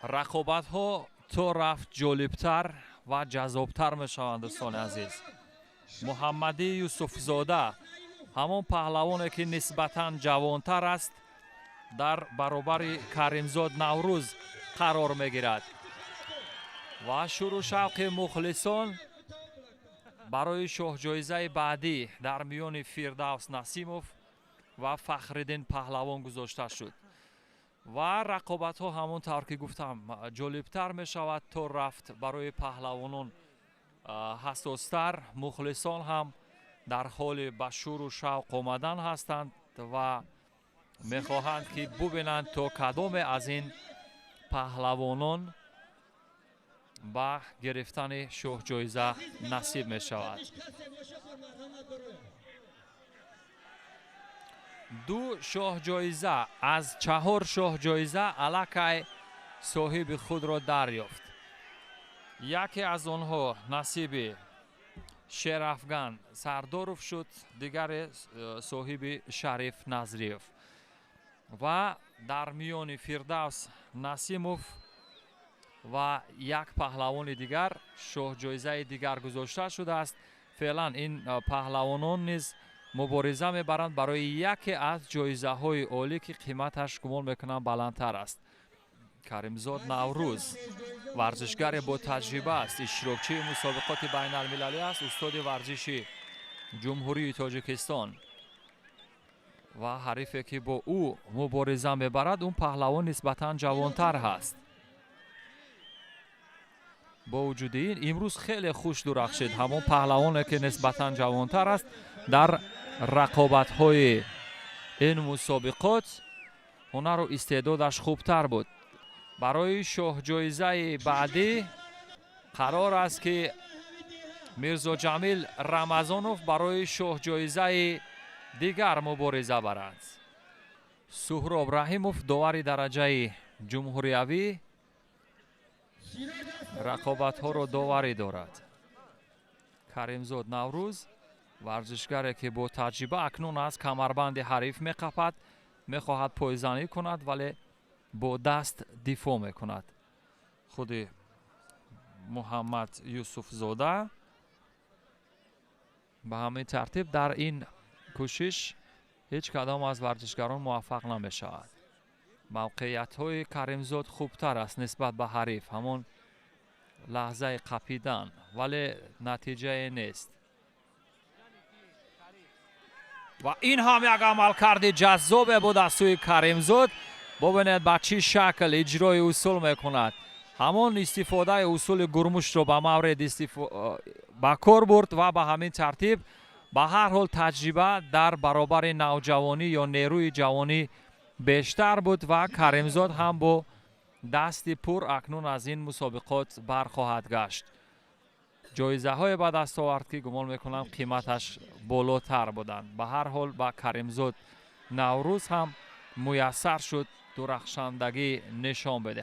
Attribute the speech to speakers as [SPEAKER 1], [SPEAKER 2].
[SPEAKER 1] رقابت ها تو رفت جالبتر و جذابتر می شوند. دوستان عزیز، محمدی یوسف زاده همون پهلوانی که نسبتاً جوانتر است در برابر کریمزاد نوروز قرار می گیرد و شروع شوق مخلصان برای شاه جایزه بعدی در میان فردوس نسیموف و فخرالدین پهلوان گذاشته شد و رقابت ها همونطور که گفتم جالبتر می شود تا رفت. برای پهلوانان حساستر، مخلصان هم در حال به شور و شوق آمدن هستند و می خواهند که ببینند تا کدام از این پهلوانان با گرفتن شاه جایزه نصیب می شود. دو شاه جایزه از 4 شاه جایزه الکی صاحب خود را دریافت. یکی از آنها نصیب شیرافغان سرداروف شد، دیگر صاحب شریف نظریف و در میان فردوس نسیموف و یک پهلوان دیگر شاه جایزه دیگر گذاشته شده است. فعلا این پهلوانان نیز مبارزه میبرند برای یکی از جایزه های عالی که قیمتش گمان میکنم بلندتر است. کریمزاد نوروز ورزشگر با تجربه است، اشتراکچی مسابقات بین المللی است، استاد ورزشی جمهوری تاجیکستان و حریفی که با او مبارزه میبرد اون پهلوان نسبتاً جوانتر هست. با وجود این امروز خیلی خوش درخشید همون پهلوانی که نسبتاً جوانتر است در رقابت های این مسابقات هنر و استعدادش خوبتر بود. برای شاه جایزه بعدی قرار است که میرزا جمیل رمضانوف برای شاه جایزه دیگر مبارزه برند. سهراب رحیموف داور درجه جمهوریوی رقابت ها را داوری دارد. کریمزاد نوروز ورزشگری که با تجربه اکنون از کمربند حریف میقپد، میخواهد پایزنی کند ولی با دست دفاع میکند. خود محمد یوسف زاده به همین ترتیب در این کوشش هیچ کدام از ورزشگران موفق نمی شود. موقعیت های کریمزاد خوبتر است نسبت به حریف، همون لحظه قپیدن، ولی نتیجه نیست. و این هم یک عملکرد جذاب بود از سوی کریمزاد. ببینید به چه شکل اجرای اصول میکند. همون استفاده اصول گرموش رو به مورد به کار برد و به همین ترتیب به هر حال تجربه در برابر نوجوانی یا نیروی جوانی بیشتر بود و کریمزاد هم با دست پر اکنون از این مسابقات برخواهد گشت. جایزه های به دست آورد که گمان میکنم قیمتش بالاتر بودند. به هر حال با کریمزاد نوروز هم میسر شد درخشندگی نشان بده.